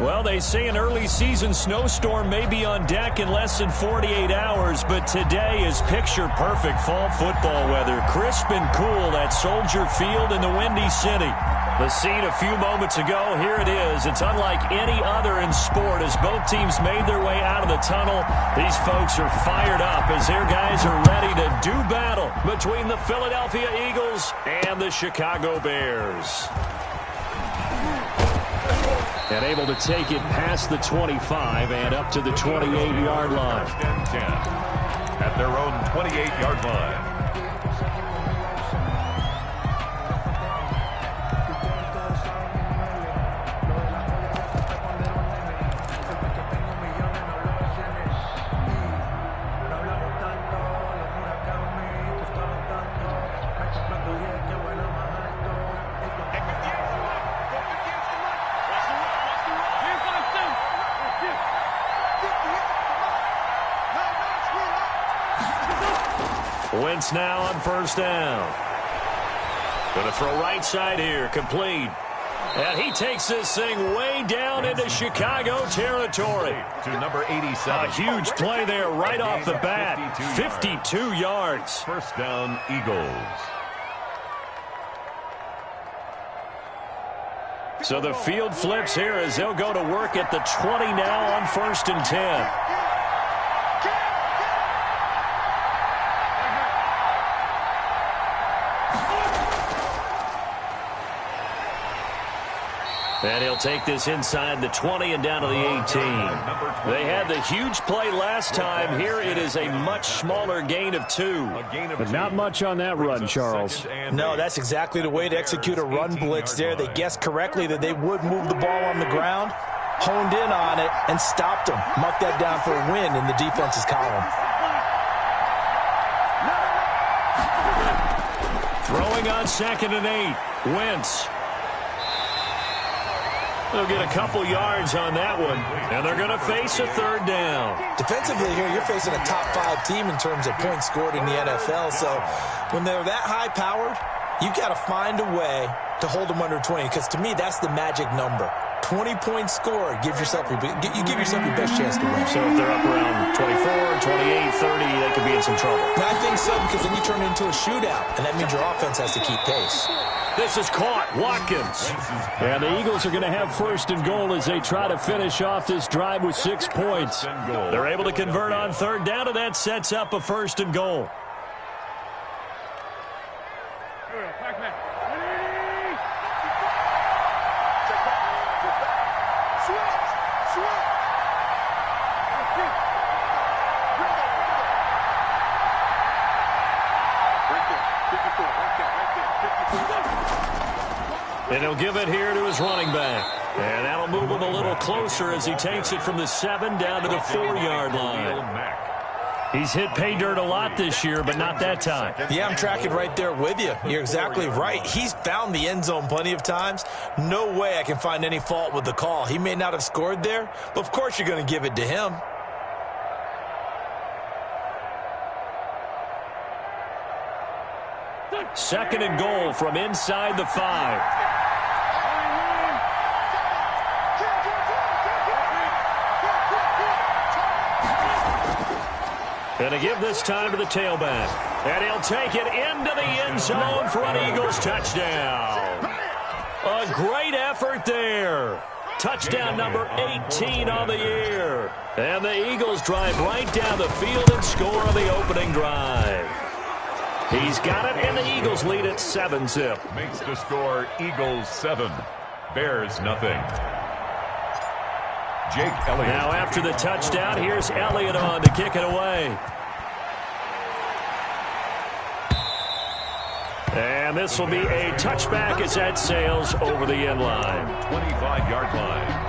Well, they say an early season snowstorm may be on deck in less than 48 hours, but today is picture-perfect fall football weather. Crisp and cool at Soldier Field in the Windy City. The scene a few moments ago, here it is. It's unlike any other in sport as both teams made their way out of the tunnel. These folks are fired up as their guys are ready to do battle between the Philadelphia Eagles and the Chicago Bears. And able to take it past the 25 and up to the 28-yard line. At their own 28-yard line. Wentz now on first down. Going to throw right side here, complete. And he takes this thing way down into Chicago territory. To number 87. A huge play there right off the bat. 52 yards. First down, Eagles. So the field flips here as they'll go to work at the 20 now on first and 10. And he'll take this inside the 20 and down to the 18. They had the huge play last time. Here it is a much smaller gain of 2. But not much on that run, Charles. No, that's exactly the way to execute a run blitz there. They guessed correctly that they would move the ball on the ground, honed in on it, and stopped them. Marked that down for a win in the defense's column. Throwing on second and 8. Wentz. They'll get a couple yards on that one, and they're going to face a third down. Defensively here, you're facing a top-5 team in terms of points scored in the NFL, so when they're that high-powered, you've got to find a way to hold them under 20, because to me, that's the magic number. 20 points scored, you give yourself your best chance to win. So if they're up around 24, 28, 30, they could be in some trouble. I think so, because then you turn it into a shootout, and that means your offense has to keep pace. This is caught. Watkins. And the Eagles are going to have first and goal as they try to finish off this drive with 6 points. They're able to convert on third down, and that sets up a first and goal. And he'll give it here to his running back. And that'll move him a little closer as he takes it from the 7 down to the 4-yard line. He's hit pay dirt a lot this year, but not that time. Yeah, I'm tracking right there with you. You're exactly right. He's found the end zone plenty of times. No way I can find any fault with the call. He may not have scored there, but of course you're going to give it to him. Second and goal from inside the 5. And to give this time to the tailback. And he'll take it into the end zone for an Eagles touchdown. A great effort there. Touchdown number 18 on the year. And the Eagles drive right down the field and score on the opening drive. He's got it, and the Eagles lead at 7-zip. Makes the score Eagles 7, Bears nothing. Jake Elliott. Now after the touchdown, here's Elliott on to kick it away. And this will be a touchback as that sails over the end line. 25-yard line.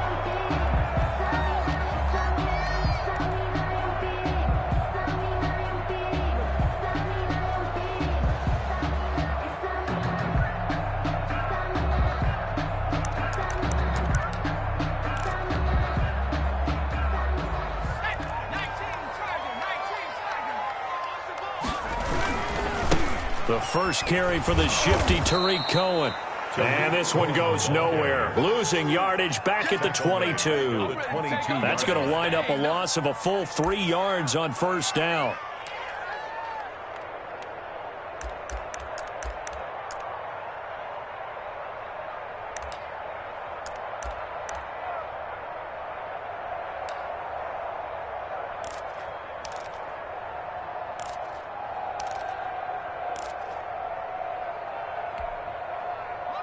The first carry for the shifty Tariq Cohen. And this one goes nowhere. Losing yardage back at the 22. That's going to wind up a loss of a full 3 yards on first down.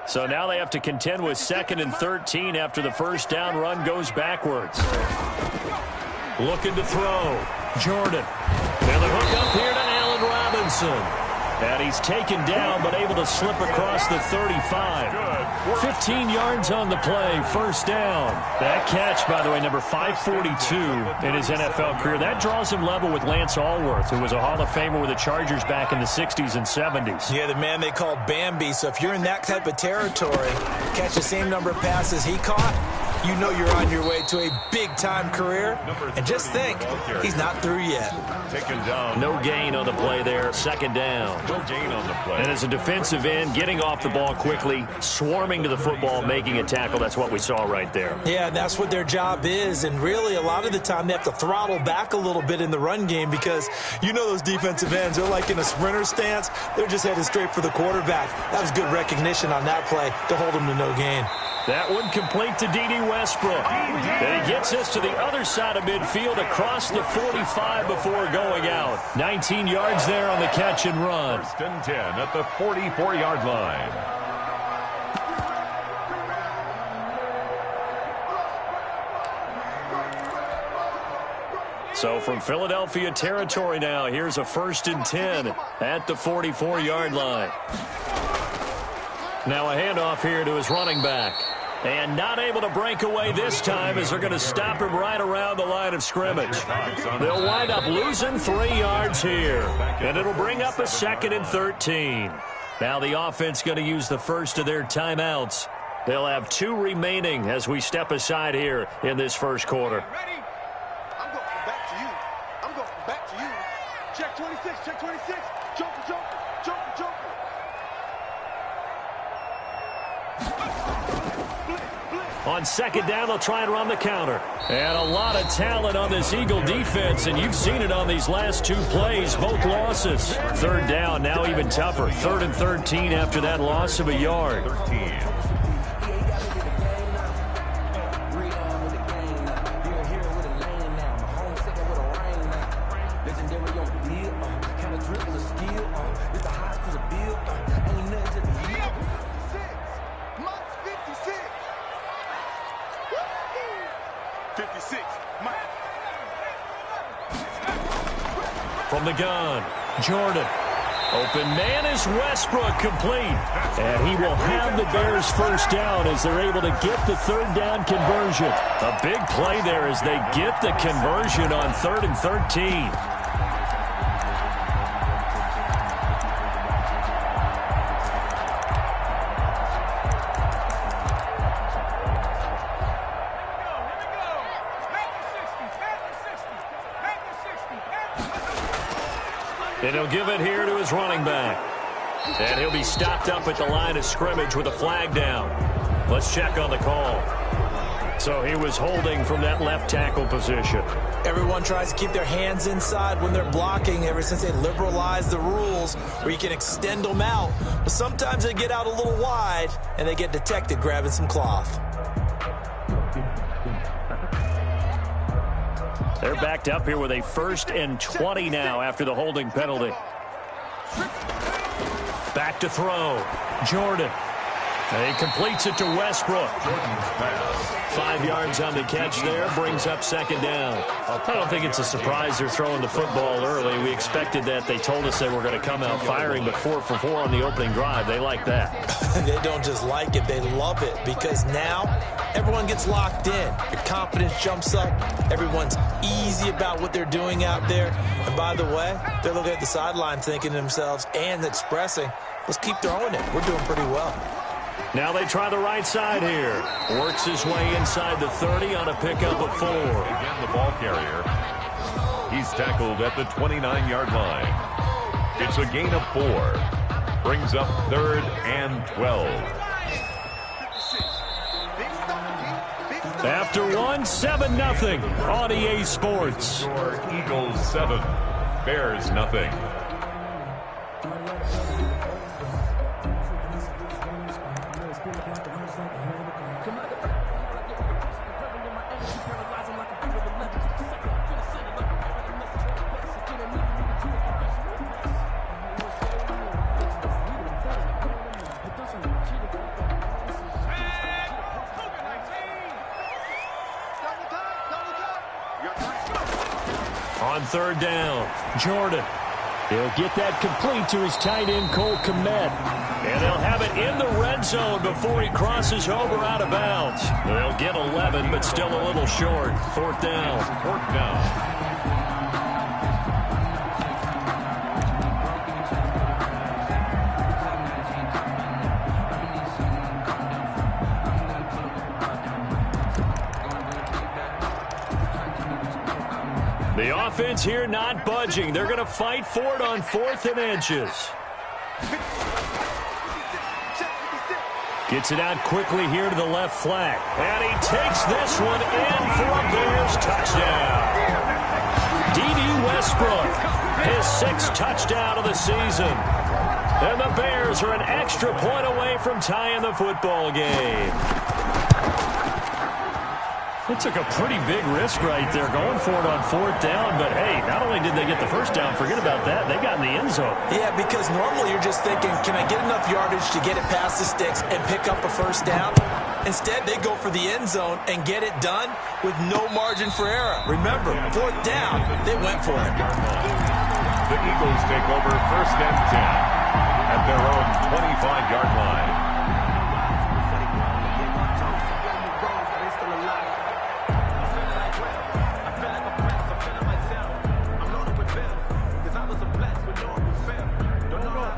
So now they have to contend with 2nd and 13 after the first down run goes backwards. Looking to throw. Jordan. And the hook up here to Allen Robinson. And he's taken down but able to slip across the 35. 15 yards on the play, first down. That catch, by the way, number 542 in his NFL career. That draws him level with Lance Allworth, who was a Hall of Famer with the Chargers back in the 60s and 70s. Yeah, the man they called Bambi. So if you're in that type of territory, catch the same number of passes he caught, you know you're on your way to a big-time career. And just think, he's not through yet. Taken down. No gain on the play there, second down. No gain on the play. And as a defensive end, getting off the ball quickly, swarming to the football, making a tackle, that's what we saw right there. Yeah, and that's what their job is. And really, a lot of the time, they have to throttle back a little bit in the run game because you know those defensive ends, they're like in a sprinter stance. They're just headed straight for the quarterback. That was good recognition on that play to hold him to no gain. That one complete to D.D. Westbrook. And he gets us to the other side of midfield across the 45 before going out. 19 yards there on the catch and run. 1st and 10 at the 44-yard line. So from Philadelphia territory now, here's a 1st and 10 at the 44-yard line. Now a handoff here to his running back. And not able to break away this time as they're going to stop him right around the line of scrimmage. They'll wind up losing 3 yards here. And it'll bring up a 2nd and 13. Now the offense going to use the first of their timeouts. They'll have 2 remaining as we step aside here in this first quarter. Ready? I'm going back to you. I'm going back to you. Check 26, check 26. Joker, joker, joker, joker. On second down, they'll try and run the counter. And a lot of talent on this Eagle defense, and you've seen it on these last 2 plays, both losses. 3rd down, now even tougher. 3rd and 13 after that loss of a yard. 13. From the gun, Jordan. Open man is Westbrook, complete. And he will have the Bears first down as they're able to get the 3rd down conversion. A big play there as they get the conversion on 3rd and 13. And he'll give it here to his running back. And he'll be stopped up at the line of scrimmage with a flag down. Let's check on the call. So he was holding from that left tackle position. Everyone tries to keep their hands inside when they're blocking ever since they liberalized the rules where you can extend them out. But sometimes they get out a little wide and they get detected grabbing some cloth. They're backed up here with a 1st and 20 now after the holding penalty. Back to throw. Jordan. And he completes it to Westbrook. 5 yards on the catch there. Brings up 2nd down. I don't think it's a surprise they're throwing the football early. We expected that. They told us they were going to come out firing, but 4 for 4 on the opening drive. They like that. They don't just like it. They love it because now everyone gets locked in. Your confidence jumps up. Everyone's easy about what they're doing out there. And by the way, they're looking at the sideline thinking to themselves and expressing, let's keep throwing it. We're doing pretty well. Now they try the right side here. Works his way inside the 30 on a pickup of 4. Again, the ball carrier. He's tackled at the 29-yard line. It's a gain of 4. Brings up 3rd and 12. After one, 7-0 on EA Sports. Eagles 7, Bears nothing. On third down, Jordan. He'll get that complete to his tight end, Cole Kmet. And they'll have it in the red zone before he crosses over out of bounds. They'll get 11, but still a little short. Fourth down. The offense here not budging. They're going to fight for it on 4th and inches. Gets it out quickly here to the left flat. And he takes this one in for a Bears touchdown. D.D. Westbrook, his 6th touchdown of the season. And the Bears are an extra point away from tying the football game. They took a pretty big risk right there going for it on 4th down, but hey, not only did they get the first down, forget about that, they got in the end zone. Yeah, because normally you're just thinking, can I get enough yardage to get it past the sticks and pick up a first down? Instead, they go for the end zone and get it done with no margin for error. Remember, 4th down, they went for it. The Eagles take over 1st and 10 at their own 25-yard line.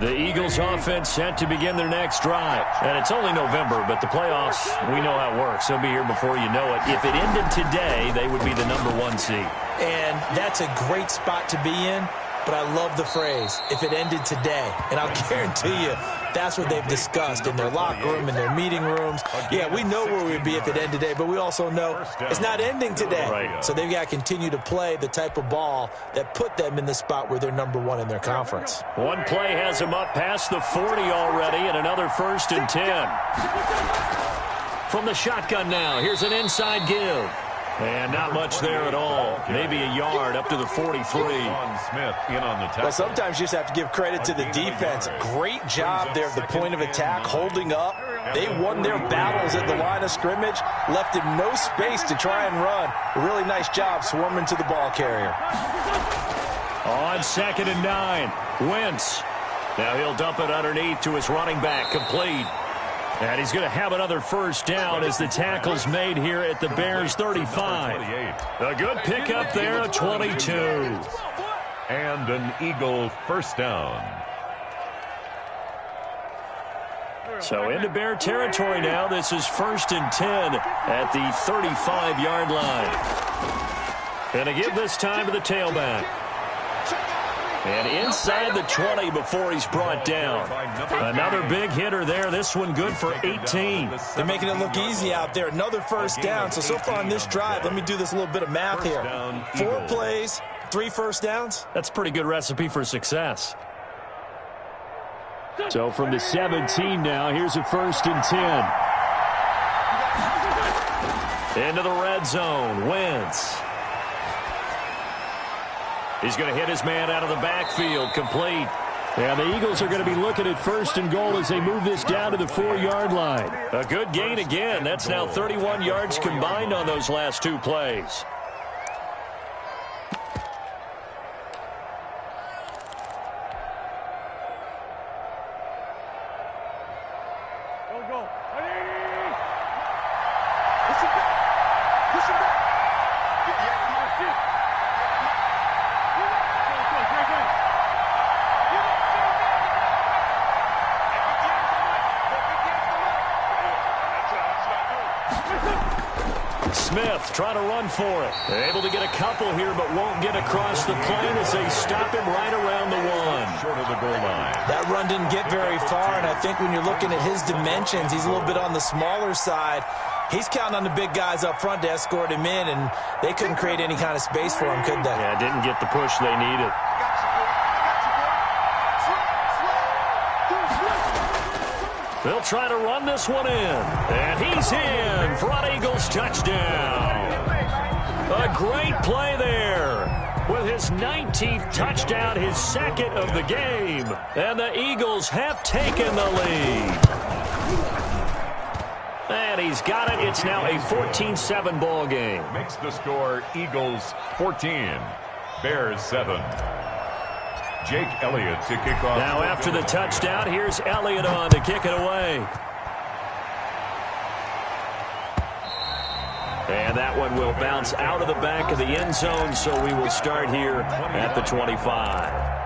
The Eagles offense set to begin their next drive. And it's only November, but the playoffs, we know how it works. They'll be here before you know it. If it ended today, they would be the #1 seed. And that's a great spot to be in, but I love the phrase, if it ended today. And I'll guarantee you, that's what they've discussed in their locker room, in their meeting rooms. Yeah, we know where we'd be if it ended today, but we also know it's not ending today. Right. So they've got to continue to play the type of ball that put them in the spot where they're #1 in their conference. One play has them up past the 40 already, and another 1st and 10. From the shotgun now, here's an inside give. And not much there at all. Maybe a yard up to the 43. Smith in on the tackle. Well, sometimes you just have to give credit to the defense. Great job there at the point of attack, holding up. They won their battles at the line of scrimmage, left him no space to try and run. A really nice job swarming to the ball carrier. On 2nd and 9, Wentz. Now he'll dump it underneath to his running back, complete. And he's going to have another first down as the tackle's made here at the Bears 35. A good pickup there, 22. And an Eagle first down. So into Bear territory now. This is 1st and 10 at the 35-yard line. And to give this time to the tailback. And inside the 20 before he's brought down. Another big hitter there. This one good for 18. They're making it look easy out there. Another first down. So far on this drive, let me do this little bit of math here. 4 plays, 3 first downs. That's a pretty good recipe for success. So from the 17 now, here's a 1st and 10. Into the red zone, Wentz. He's going to hit his man out of the backfield, complete. And the Eagles are going to be looking at 1st and goal as they move this down to the 4-yard line. A good gain again. That's now 31 yards combined on those last 2 plays. Smith trying to run for it. Able to get a couple here, but won't get across the plane as they stop him right around the 1. Short of the goal line. That run didn't get very far, and I think when you're looking at his dimensions, he's a little bit on the smaller side. He's counting on the big guys up front to escort him in, and they couldn't create any kind of space for him, could they? Yeah, didn't get the push they needed. They'll try to run this one in. And he's in for an Eagles touchdown. A great play there. With his 19th touchdown, his second of the game. And the Eagles have taken the lead. And he's got it. It's now a 14-7 ball game. Makes the score Eagles 14, Bears 7. Jake Elliott to kick off. Now after the touchdown, here's Elliott on to kick it away. And that one will bounce out of the back of the end zone, so we will start here at the 25.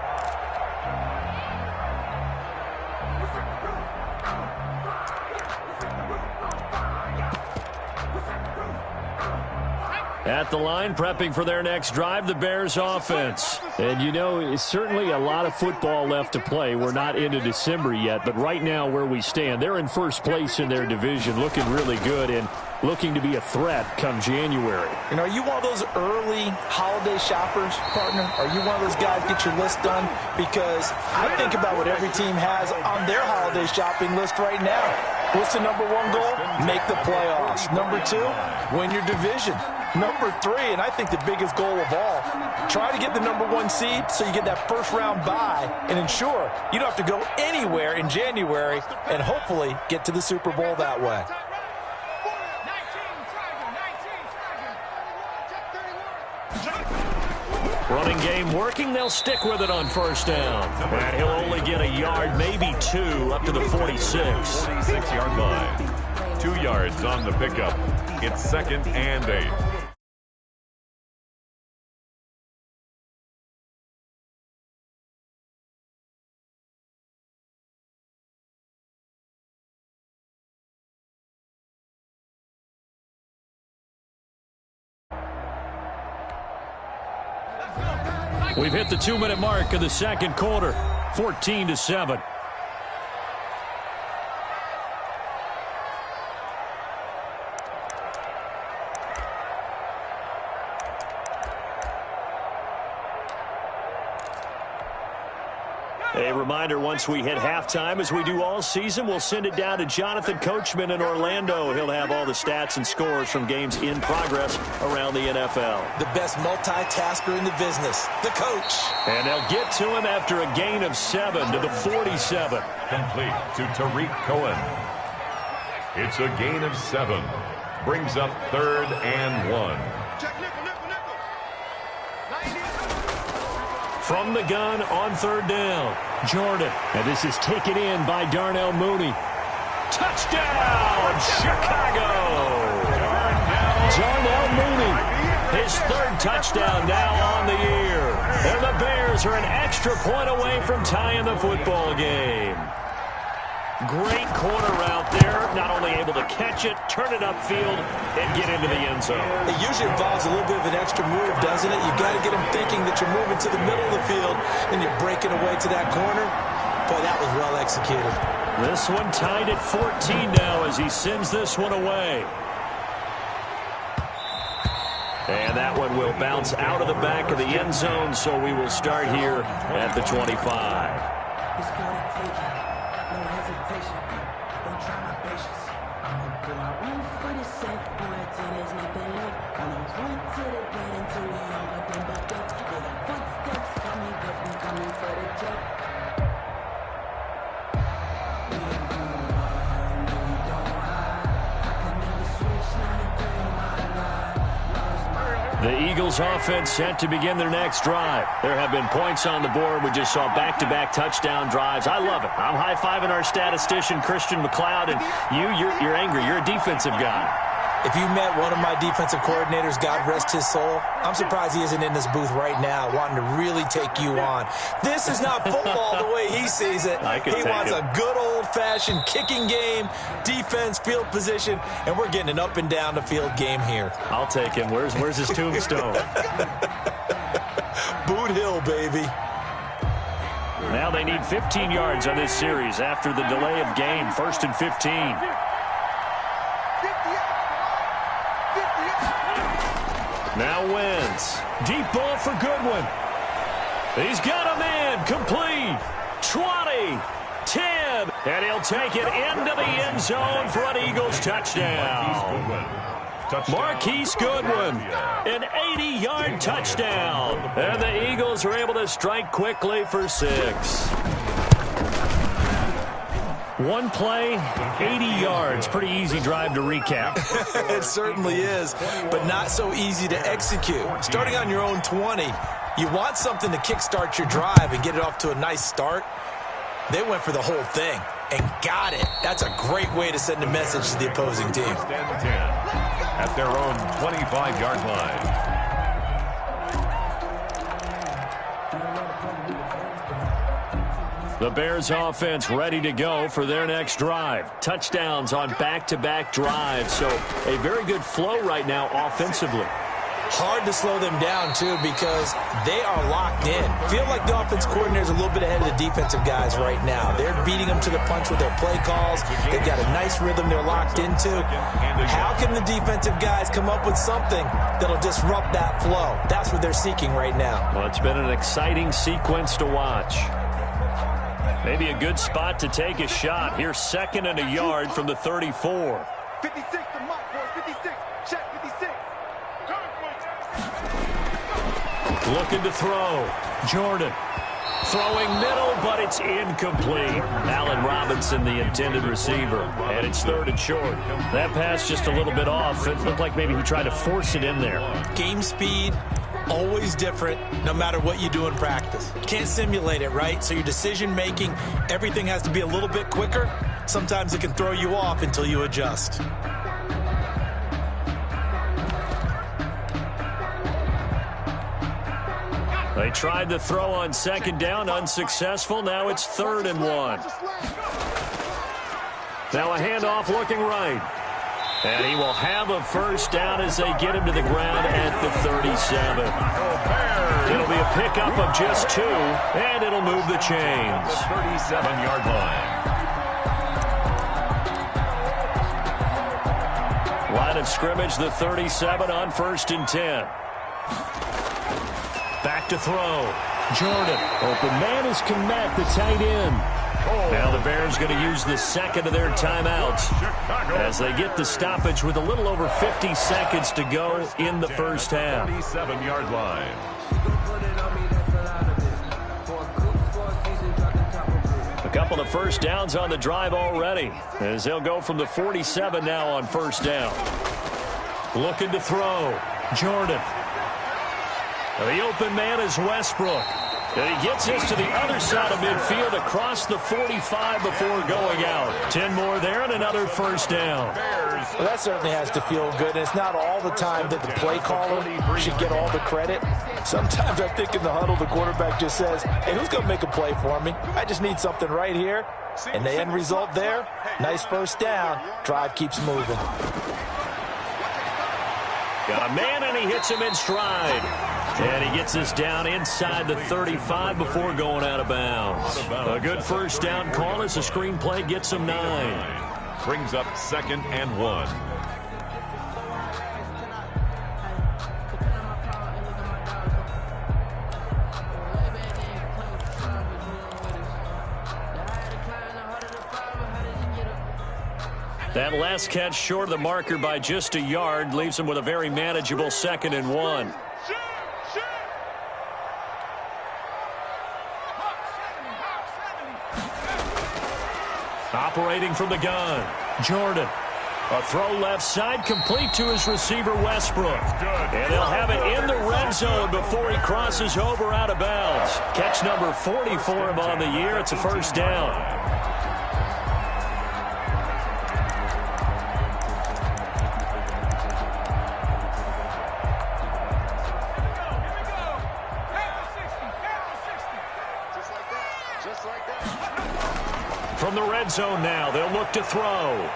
At the line, prepping for their next drive, the Bears offense. And, you know, it's certainly a lot of football left to play. We're not into December yet, but right now where we stand, they're in first place in their division, looking really good and looking to be a threat come January. You know, are you one of those early holiday shoppers, partner? Are you one of those guys get your list done? Because I think about what every team has on their holiday shopping list right now. What's the number one goal? Make the playoffs. Number two, win your division. Number three, and I think the biggest goal of all, try to get the number one seed so you get that first round bye and ensure you don't have to go anywhere in January and hopefully get to the Super Bowl that way. Running game working. They'll stick with it on first down. And he'll only get a yard, maybe two, up to the 46. 46-yard line. 2 yards on the pickup. It's 2nd and 8. We've hit the 2-minute mark of the second quarter. 14-7. A reminder, once we hit halftime, as we do all season, we'll send it down to Jonathan Coachman in Orlando. He'll have all the stats and scores from games in progress around the NFL. The best multitasker in the business, the coach. And they'll get to him after a gain of 7 to the 47. Complete to Tariq Cohen. It's a gain of 7. Brings up 3rd and 1. From the gun on 3rd down, Jordan. And this is taken in by Darnell Mooney. Touchdown, Chicago! Darnell Mooney. His 3rd touchdown now on the year. And the Bears are an extra point away from tying the football game. Great corner route there. Not only able to catch it, turn it upfield, and get into the end zone. It usually involves a little bit of an extra move, doesn't it? You've got to get them thinking that you're moving to the middle of the field and you're breaking away to that corner. Boy, that was well executed. This one tied at 14 now as he sends this one away. And that one will bounce out of the back of the end zone, so we will start here at the 25. The Eagles offense set to begin their next drive. There have been points on the board. We just saw back-to-back touchdown drives. I love it. I'm high-fiving our statistician, Christian McLeod, and you're angry. You're a defensive guy. If you met one of my defensive coordinators, God rest his soul, I'm surprised he isn't in this booth right now wanting to really take you on. This is not football the way he sees it. He wants a good old-fashioned kicking game, defense, field position, and we're getting an up and down the field game here. I'll take him. Where's his tombstone? Boot Hill, baby. Now they need 15 yards on this series after the delay of game. 1st and 15. Now Wentz. Deep ball for Goodwin. He's got a man. Complete. 20. 10. And he'll take it into the end zone for an Eagles touchdown. Marquise Goodwin, an 80-yard touchdown. And the Eagles are able to strike quickly for 6. One play, 80 yards. Pretty easy drive to recap. It certainly is, but not so easy to execute. Starting on your own 20, you want something to kickstart your drive and get it off to a nice start. They went for the whole thing and got it. That's a great way to send a message to the opposing team. At their own 25-yard line. The Bears offense ready to go for their next drive. Touchdowns on back-to-back drives, so a very good flow right now offensively. Hard to slow them down, too, because they are locked in. Feel like the offense coordinator is a little bit ahead of the defensive guys right now. They're beating them to the punch with their play calls. They've got a nice rhythm they're locked into. How can the defensive guys come up with something that'll disrupt that flow? That's what they're seeking right now. Well, it's been an exciting sequence to watch. Maybe a good spot to take a shot. Here's 2nd and a yard from the 34. 56 to Mike, boys. 56. Check 56. Looking to throw. Jordan. Throwing middle, but it's incomplete. Allen Robinson, the intended receiver. And it's 3rd and short. That pass just a little bit off. It looked like maybe he tried to force it in there. Game speed, always different, no matter what you do in practice. Can't simulate it, right? So your decision-making, everything has to be a little bit quicker. Sometimes it can throw you off until you adjust. They tried to throw on 2nd down, unsuccessful. Now it's 3rd and 1. Now a handoff looking right. And he will have a first down as they get him to the ground at the 37. It'll be a pickup of just 2, and it'll move the chains. 37-yard line. Line of scrimmage, the 37 on 1st and 10. Back to throw. Jordan. Open man is Kmet, the tight end. Now the Bears going to use the 2nd of their timeouts as they get the stoppage with a little over 50 seconds to go in the first half. 37-yard line. A couple of first downs on the drive already as they'll go from the 47 now on 1st down. Looking to throw. Jordan. The open man is Westbrook. And he gets this to the other side of midfield across the 45 before going out. 10 more there and another first down. Well, that certainly has to feel good. And it's not all the time that the play caller should get all the credit. Sometimes I think in the huddle, the quarterback just says, hey, who's going to make a play for me? I just need something right here. And the end result there, nice first down. Drive keeps moving. Got a man, and he hits him in stride. And he gets this down inside the 35 before going out of bounds. A good first down call as the screenplay gets him 9. Brings up 2nd and 1. That last catch short of the marker by just a yard leaves him with a very manageable 2nd and 1. Operating from the gun, Jordan. A throw left side, complete to his receiver, Westbrook. And they'll have it in the red zone before he crosses over out of bounds. Catch number 40 for him on the year. It's a first down. From the red zone now, they'll look to throw.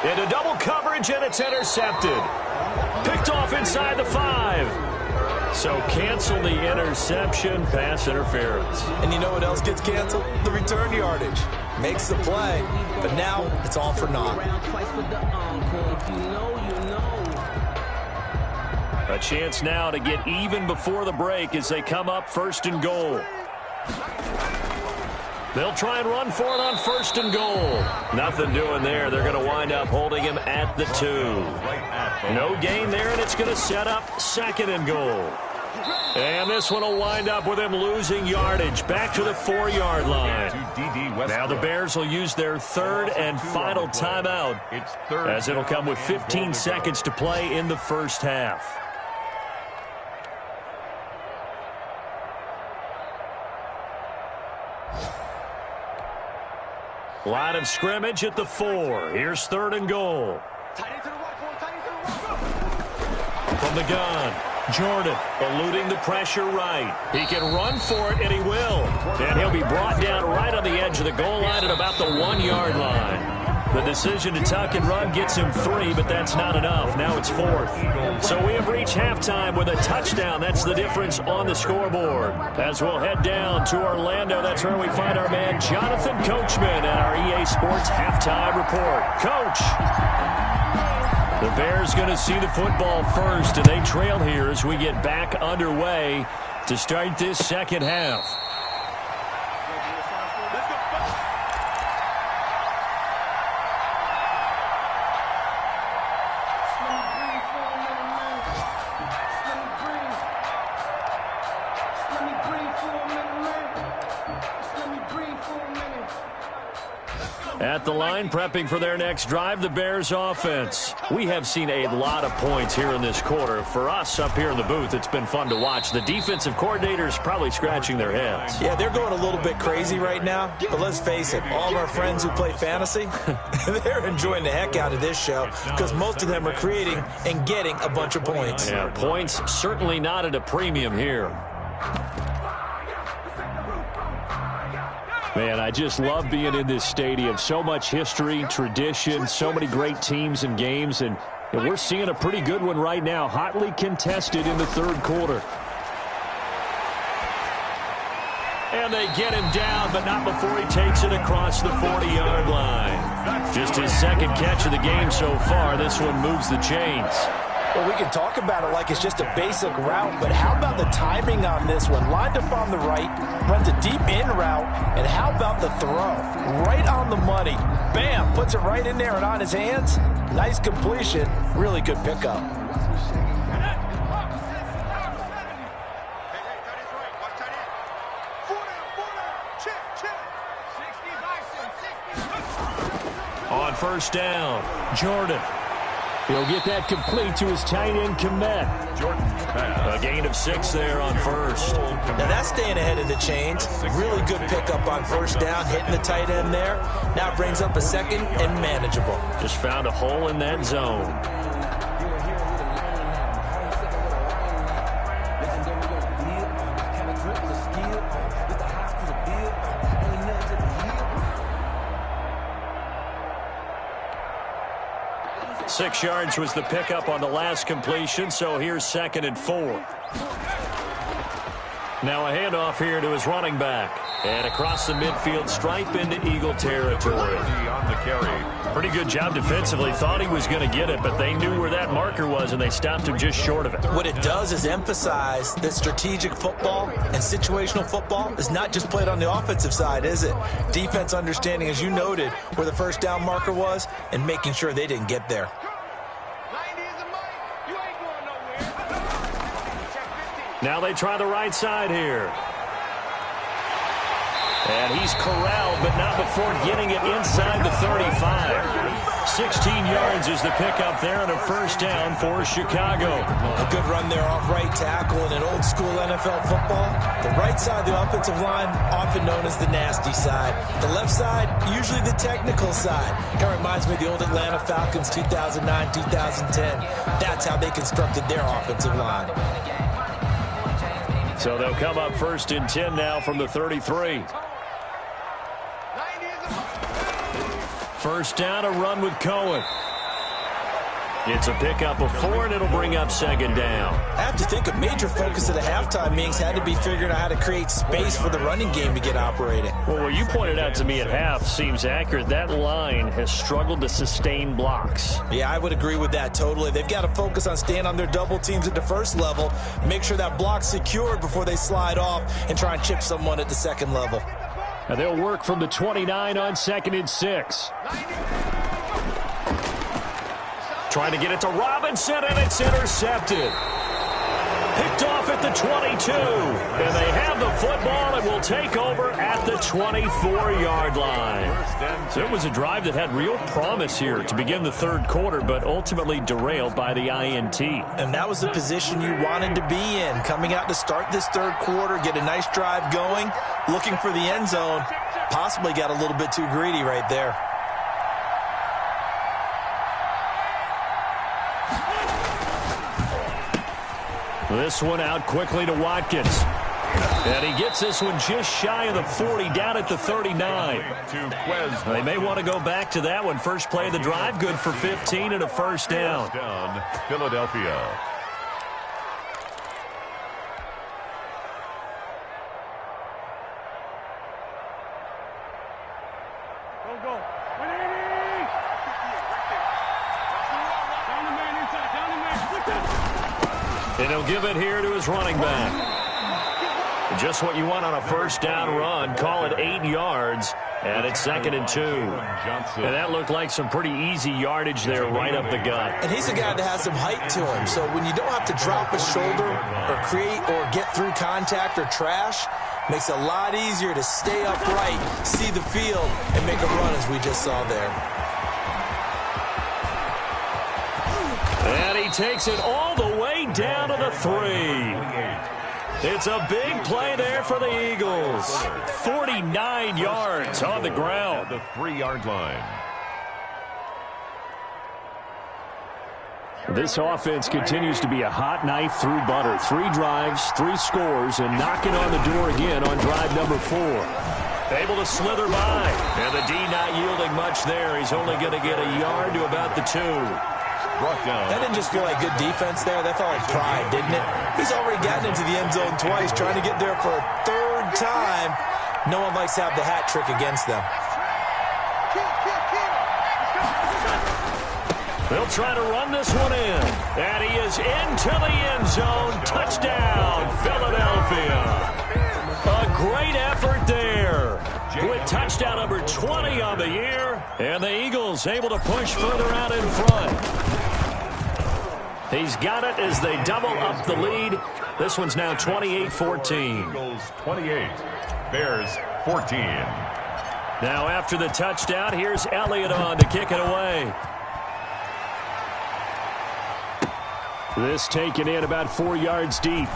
Into double coverage, and it's intercepted. Picked off inside the 5. So cancel the interception, pass interference. And you know what else gets canceled? The return yardage. Makes the play, but now it's all for naught. A chance now to get even before the break as they come up 1st and goal. They'll try and run for it on 1st and goal. Nothing doing there. They're going to wind up holding him at the 2. No gain there, and it's going to set up 2nd and goal. And this one will wind up with him losing yardage back to the 4-yard line. Now the Bears will use their 3rd and final timeout as it'll come with 15 seconds to play in the first half. Line of scrimmage at the 4. Here's 3rd and goal. From the gun, Jordan eluding the pressure right. He can run for it, and he will. And he'll be brought down right on the edge of the goal line at about the 1-yard line. The decision to tuck and run gets him 3, but that's not enough. Now it's 4th. So we have reached halftime with a touchdown. That's the difference on the scoreboard. As we'll head down to Orlando, that's where we find our man Jonathan Coachman at our EA Sports Halftime Report. Coach! The Bears going to see the football first, and they trail here as we get back underway to start this second half. At the line, prepping for their next drive, the Bears offense. We have seen a lot of points here in this quarter. For us up here in the booth, it's been fun to watch. The defensive coordinators probably scratching their heads. Yeah, they're going a little bit crazy right now. But let's face it, all of our friends who play fantasy, they're enjoying the heck out of this show because most of them are creating and getting a bunch of points. Yeah, points certainly not at a premium here. Man, I just love being in this stadium. So much history, tradition, so many great teams and games, and we're seeing a pretty good one right now, hotly contested in the 3rd quarter. And they get him down, but not before he takes it across the 40-yard line. Just his 2nd catch of the game so far. This one moves the chains. Well, we can talk about it like it's just a basic route, but how about the timing on this one? Lined up on the right, runs a deep in route, and how about the throw? Right on the money. Bam, puts it right in there and on his hands. Nice completion. Really good pickup. On 1st down, Jordan. He'll get that complete to his tight end, Komet. A gain of 6 there on 1st. Now that's staying ahead of the chains. Really good pickup on 1st down, hitting the tight end there. Now it brings up a 2nd and manageable. Just found a hole in that zone. Six yards was the pickup on the last completion, so here's 2nd and 4. Now a handoff here to his running back. And across the midfield stripe into Eagle territory. On the carry. Pretty good job defensively. Thought he was going to get it, but they knew where that marker was, and they stopped him just short of it. What it does is emphasize that strategic football and situational football is not just played on the offensive side, is it? Defense understanding, as you noted, where the 1st down marker was and making sure they didn't get there. Now they try the right side here. And he's corralled, but not before getting it inside the 35. 16 yards is the pickup there and a 1st down for Chicago. A good run there off right tackle in an old school NFL football. The right side of the offensive line, often known as the nasty side. The left side, usually the technical side. Kind of reminds me of the old Atlanta Falcons 2009, 2010. That's how they constructed their offensive line. So they'll come up 1st and 10 now from the 33. 1st down, a run with Cohen. It's a pickup of 4, and it'll bring up 2nd down. I have to think a major focus of the halftime meetings had to be figuring out how to create space for the running game to get operating. Well, what you pointed out to me at half seems accurate. That line has struggled to sustain blocks. Yeah, I would agree with that totally. They've got to focus on staying on their double teams at the first level, make sure that block's secured before they slide off and try and chip someone at the second level. Now they'll work from the 29 on 2nd and 6. Trying to get it to Robinson, and it's intercepted. Picked off at the 22. And they have the football and will take over at the 24-yard line. So it was a drive that had real promise here to begin the third quarter, but ultimately derailed by the INT. And that was the position you wanted to be in. Coming out to start this third quarter, get a nice drive going, looking for the end zone. Possibly got a little bit too greedy right there. This one out quickly to Watkins. And he gets this one just shy of the 40, down at the 39. They may want to go back to that one. First play of the drive, good for 15 and a first down. Philadelphia. And he'll give it here to his running back. Just what you want on a first down run. Call it 8 yards. And it's 2nd and 2. And that looked like some pretty easy yardage there right up the gut. And he's a guy that has some height to him. So when you don't have to drop a shoulder or create or get through contact or trash, makes it a lot easier to stay upright, see the field, and make a run as we just saw there. And he takes it all the way down to the 3. It's a big play there for the Eagles. 49 yards on the ground. The 3-yard line. This offense continues to be a hot knife through butter. 3 drives, 3 scores, and knocking on the door again on drive number 4. Able to slither by. And the D not yielding much there. He's only going to get a yard to about the 2. That didn't just feel like good defense there. That felt like pride, didn't it? He's already gotten into the end zone twice, trying to get there for a 3rd time. No one likes to have the hat trick against them. They'll try to run this one in. And he is into the end zone. Touchdown, Philadelphia. A great effort there. With touchdown number 20 on the year. And the Eagles able to push further out in front. He's got it as they double up the lead. This one's now 28-14. Eagles 28, Bears 14. Now after the touchdown, here's Elliott on to kick it away. This taken in about 4 yards deep.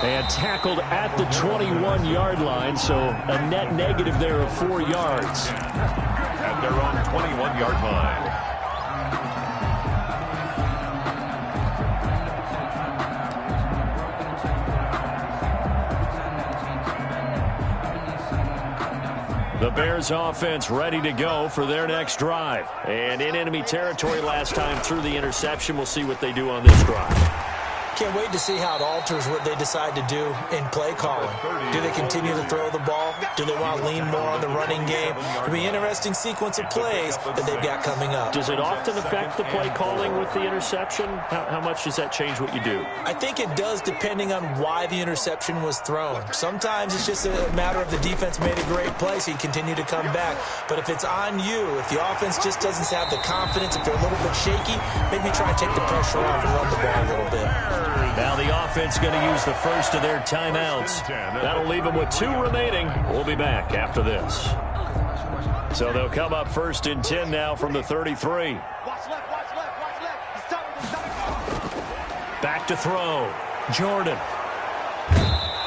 And tackled at the 21-yard line, so a net negative there of 4 yards. At their own 21-yard line. The Bears offense ready to go for their next drive. And in enemy territory last time through the interception. We'll see what they do on this drive. Can't wait to see how it alters what they decide to do in play calling. Do they continue to throw the ball? Do they want to lean more on the running game? It'll be an interesting sequence of plays that they've got coming up. Does it often affect the play calling with the interception? How much does that change what you do? I think it does, depending on why the interception was thrown. Sometimes it's just a matter of the defense made a great play, so you continue to come back. But if it's on you, if the offense just doesn't have the confidence, if they're a little bit shaky, maybe try and take the pressure off and run the ball a little bit. Now the offense going to use the first of their timeouts. That'll leave them with 2 remaining. We'll be back after this. So they'll come up 1st and 10 now from the 33. Back to throw. Jordan.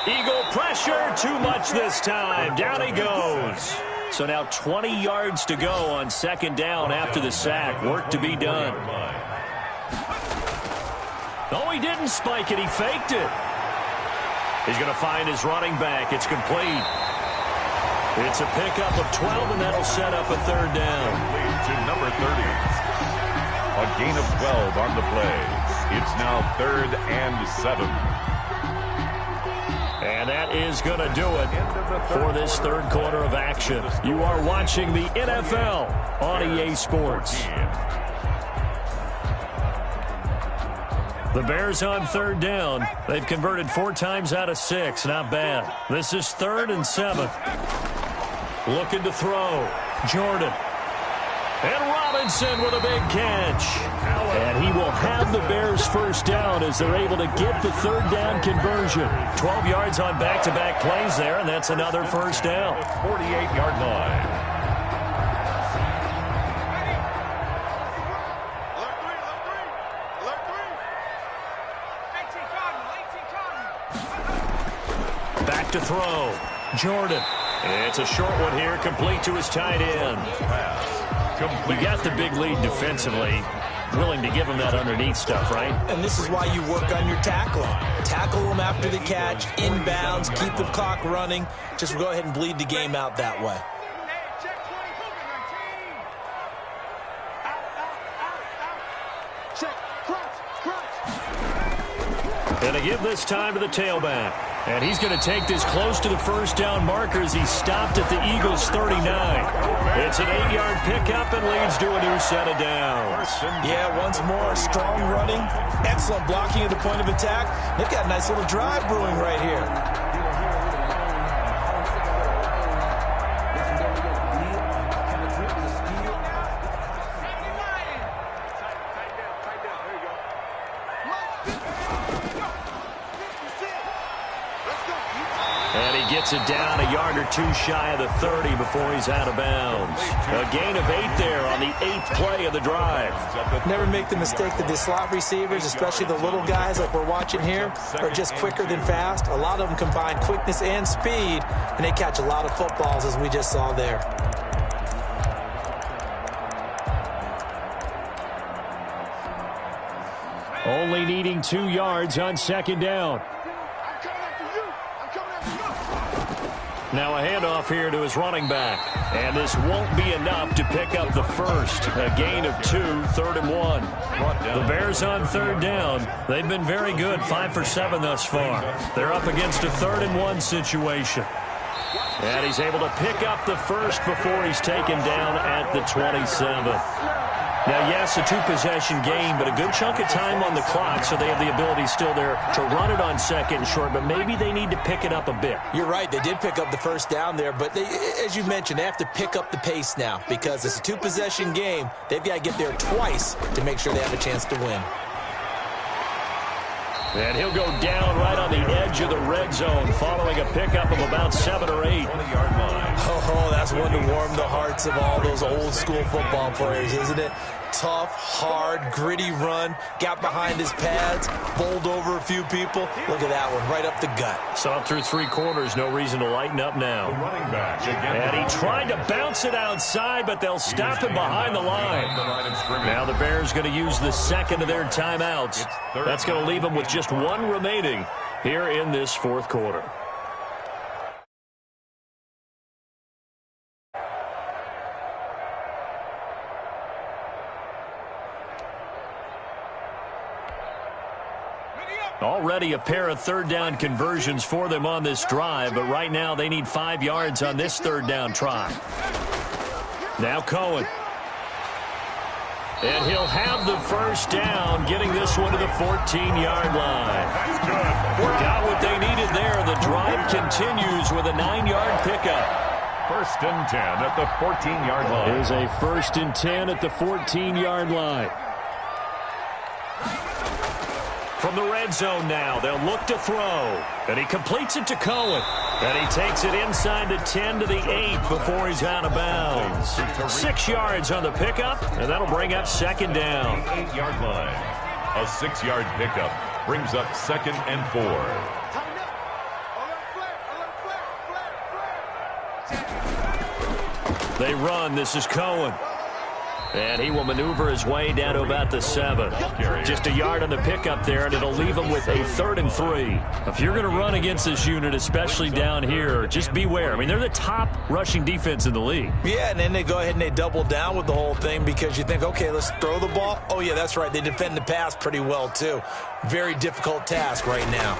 Eagle pressure. Too much this time. Down he goes. So now 20 yards to go on 2nd down after the sack. Work to be done. No, he didn't spike it. He faked it. He's going to find his running back. It's complete. It's a pickup of 12, and that'll set up a 3rd down. To number 30. A gain of 12 on the play. It's now 3rd and 7. And And that is going to do it for this third quarter of action. You are watching the NFL on EA Sports. The Bears on third down. They've converted 4 times out of 6. Not bad. This is 3rd and 7. Looking to throw. Jordan. And Robinson with a big catch. And he will have the Bears first down as they're able to get the third down conversion. 12 yards on back-to-back plays there, and that's another first down. 48-yard line. Back to throw. Jordan. It's a short one here, complete to his tight end. You got the big lead defensively. Willing to give him that underneath stuff, right? And this is why you work on your tackling. Tackle them after the catch, inbounds, keep the clock running. Just go ahead and bleed the game out that way. And to give this time to the tailback. And he's going to take this close to the first down marker as he stopped at the Eagles' 39. It's an 8-yard pickup and leads to a new set of downs. Yeah, once more, strong running, excellent blocking at the point of attack. They've got a nice little drive brewing right here. Gets it down a yard or 2 shy of the 30 before he's out of bounds. A gain of 8 there on the 8th play of the drive. Never make the mistake that the slot receivers, especially the little guys like we're watching here, are just quicker than fast. A lot of them combine quickness and speed, and they catch a lot of footballs as we just saw there. Only needing 2 yards on second down. Now a handoff here to his running back. And this won't be enough to pick up the first. A gain of 2, 3rd and 1. The Bears on third down. They've been very good, 5 for 7 thus far. They're up against a 3rd and 1 situation. And he's able to pick up the first before he's taken down at the 27. Now, yes, a 2-possession game, but a good chunk of time on the clock, so they have the ability still there to run it on second and short, but maybe they need to pick it up a bit. You're right. They did pick up the first down there, but as you mentioned, they have to pick up the pace now because it's a 2-possession game. They've got to get there twice to make sure they have a chance to win. And he'll go down right on the edge of the red zone following a pickup of about 7 or 8. 20-yard line. Oh, that's one to warm the hearts of all those old-school football players, isn't it? Tough, hard, gritty run. Got behind his pads, bowled over a few people. Look at that one, right up the gut. Saw through 3 quarters, no reason to lighten up now. Running back again. And he tried to bounce it outside, but they'll stop him behind the line. Now the Bears going to use the second of their timeouts. That's going to leave them with just 1 remaining here in this 4th quarter. Already a pair of third down conversions for them on this drive, but right now they need 5 yards on this third down try. Now Cohen. And he'll have the first down, getting this one to the 14-yard line. Got what they needed there. The drive continues with a 9-yard pickup. 1st and 10 at the 14-yard line. It is a 1st and 10 at the 14-yard line. From the red zone now, they'll look to throw. And he completes it to Cohen. And he takes it inside the 10 to the 8 before he's out of bounds. 6 yards on the pickup, and that'll bring up second down. 8-yard line. A 6-yard pickup brings up 2nd and 4. They run. This is Cohen. And he will maneuver his way down to about the 7. Just a yard on the pickup there, and it'll leave him with a 3rd and 3. If you're going to run against this unit, especially down here, just beware. I mean, they're the top rushing defense in the league. Yeah, and then they go ahead and they double down with the whole thing because you think, okay, let's throw the ball. Oh, yeah, that's right. They defend the pass pretty well, too. Very difficult task right now.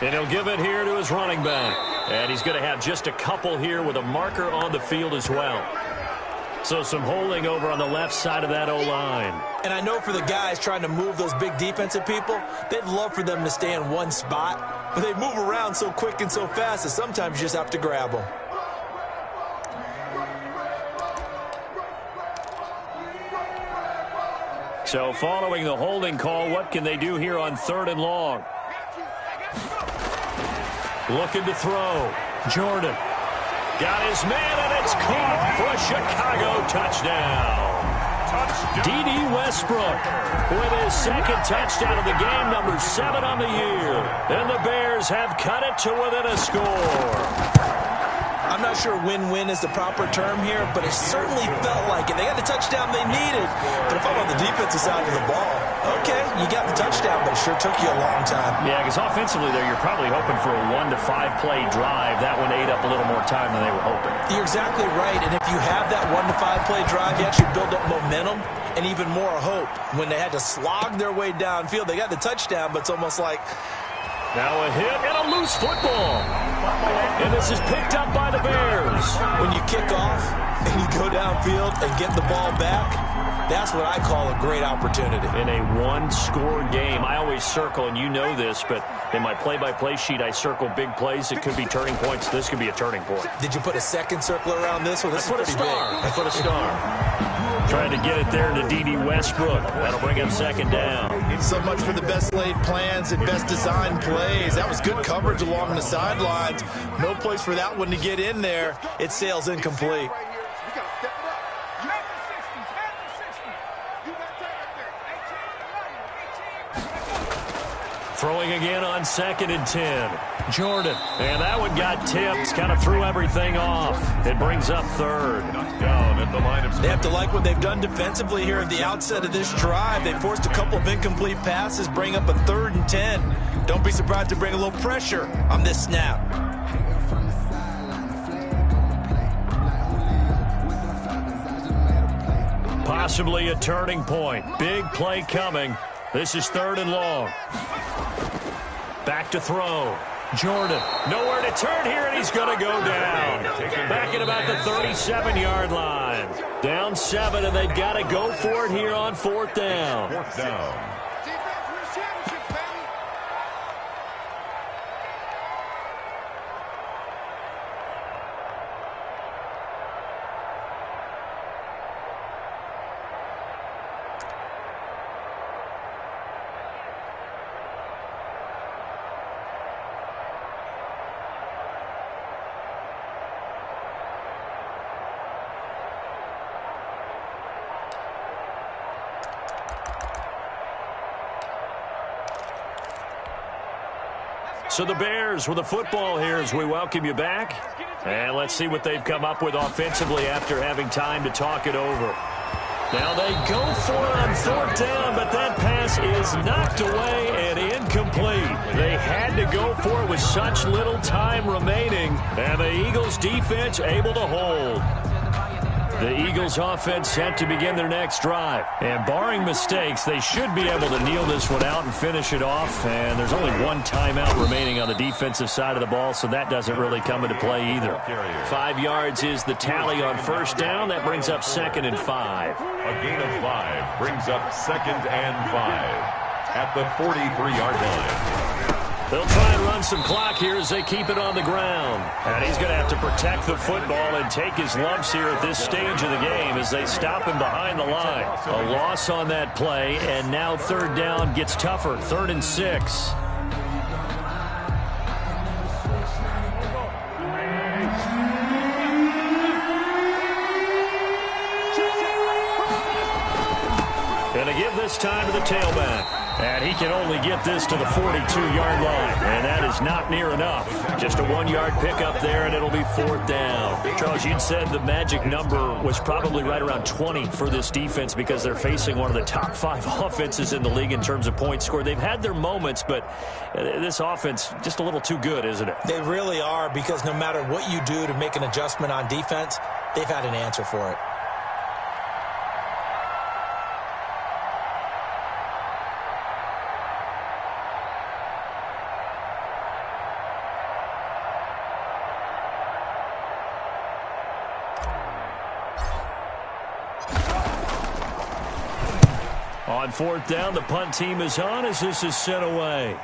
And he'll give it here to his running back. And he's going to have just a couple here with a marker on the field as well. So some holding over on the left side of that O-line. And I know for the guys trying to move those big defensive people, they'd love for them to stay in one spot. But they move around so quick and so fast that sometimes you just have to grab them. So following the holding call, what can they do here on 3rd and long? Looking to throw. Jordan. Got his man, and it's caught for a Chicago touchdown. D.D. Westbrook with his second touchdown of the game, number 7 on the year. And the Bears have cut it to within a score. I'm not sure win-win is the proper term here, but it certainly felt like it. They got the touchdown they needed. But if I'm on the defensive side of the ball, okay, you got the touchdown, but it sure took you a long time. Yeah, because offensively there, you're probably hoping for a 1 to 5 play drive. That one ate up a little more time than they were hoping. You're exactly right, and if you have that 1 to 5 play drive, you actually build up momentum and even more hope. When they had to slog their way downfield, they got the touchdown, but it's almost like... Now a hit and a loose football. And this is picked up by the Bears. When you kick off and you go downfield and get the ball back, that's what I call a great opportunity. In a one-score game, I always circle, and you know this, but in my play-by-play sheet, I circle big plays. It could be turning points. This could be a turning point. Did you put a second circle around this one? This is pretty big. I put a star. Trying to get it there to D.D. Westbrook. That'll bring him 2nd down. So much for the best laid plans and best designed plays. That was good coverage along the sidelines. No place for that one to get in there. It sails incomplete. Throwing again on 2nd and 10. Jordan. And that one got tipped. Kind of threw everything off. It brings up 3rd. Down at the line of... They have to like what they've done defensively here at the outset of this drive. They forced a couple of incomplete passes, bring up a 3rd and 10. Don't be surprised to bring a little pressure on this snap. Possibly a turning point. Big play coming. This is 3rd and long. Back to throw. Jordan. Nowhere to turn here, and he's going to go down. Back at about the 37-yard line. Down 7, and they've got to go for it here on 4th down. 4th down. So the Bears with the football here as we welcome you back. And let's see what they've come up with offensively after having time to talk it over. Now they go for it on 4th down, but that pass is knocked away and incomplete. They had to go for it with such little time remaining, and the Eagles defense able to hold. The Eagles offense set to begin their next drive. And barring mistakes, they should be able to kneel this one out and finish it off. And there's only one timeout remaining on the defensive side of the ball, so that doesn't really come into play either. 5 yards is the tally on 1st down. That brings up 2nd and 5. A gain of 5 brings up 2nd and 5 at the 43-yard line. They'll try and run some clock here as they keep it on the ground. And he's going to have to protect the football and take his lumps here at this stage of the game as they stop him behind the line. A loss on that play, and now 3rd down gets tougher. 3rd and 6. Going to give this time to the tailback. And he can only get this to the 42-yard line. And that is not near enough. Just a 1-yard pickup there, and it'll be 4th down. Charles, you'd said the magic number was probably right around 20 for this defense because they're facing one of the top 5 offenses in the league in terms of points scored. They've had their moments, but this offense just a little too good, isn't it? They really are, because no matter what you do to make an adjustment on defense, they've had an answer for it. On fourth down, the punt team is on as this is sent away.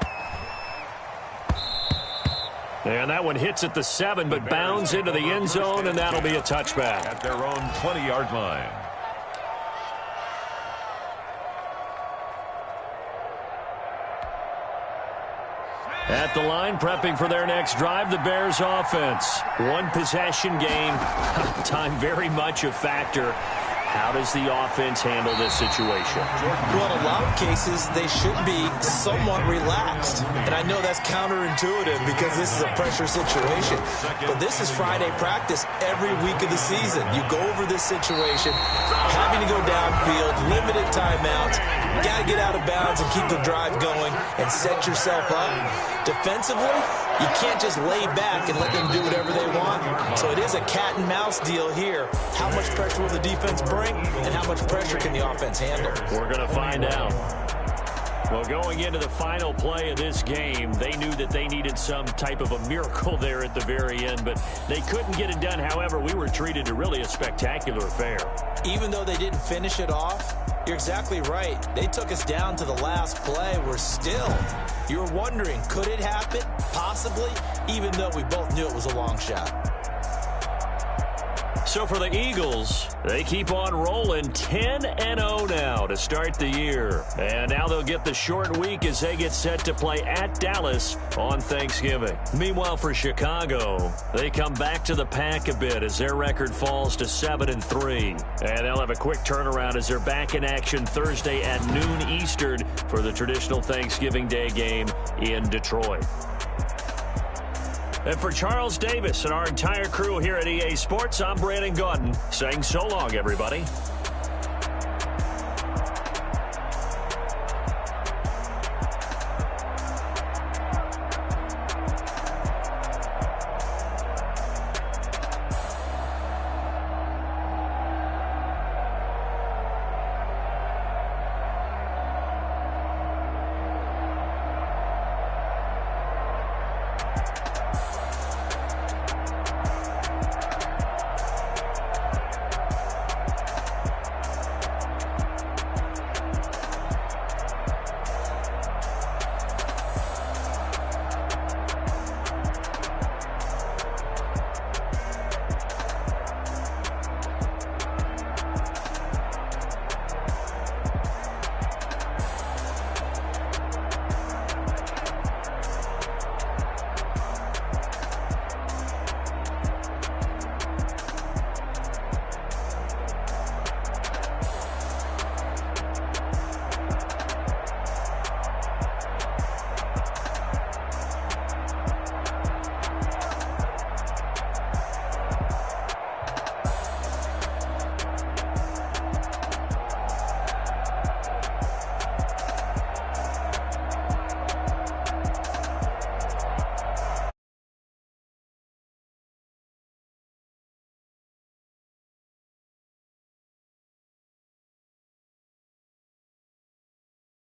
And that one hits at the 7, but bounds into the end zone, and that'll be a touchback. At their own 20-yard line. At the line, prepping for their next drive, the Bears offense. One possession game. Time very much a factor. How does the offense handle this situation? Well, in a lot of cases, they should be somewhat relaxed. And I know that's counterintuitive because this is a pressure situation. But this is Friday practice every week of the season. You go over this situation, having to go downfield, limited timeouts, got to get out of bounds and keep the drive going and set yourself up. Defensively, you can't just lay back and let them do whatever they want. So it is a cat and mouse deal here. How much pressure will the defense bring, and how much pressure can the offense handle? We're going to find out. Well, going into the final play of this game, they knew that they needed some type of a miracle there at the very end, but they couldn't get it done. However, we were treated to really a spectacular affair. Even though they didn't finish it off, you're exactly right. They took us down to the last play. We're still, you're wondering, could it happen? Possibly, even though we both knew it was a long shot. So for the Eagles, they keep on rolling 10-0 now to start the year. And now they'll get the short week as they get set to play at Dallas on Thanksgiving. Meanwhile, for Chicago, they come back to the pack a bit as their record falls to 7-3. And they'll have a quick turnaround as they're back in action Thursday at noon Eastern for the traditional Thanksgiving Day game in Detroit. And for Charles Davis and our entire crew here at EA Sports, I'm Brandon Gaudin saying so long, everybody.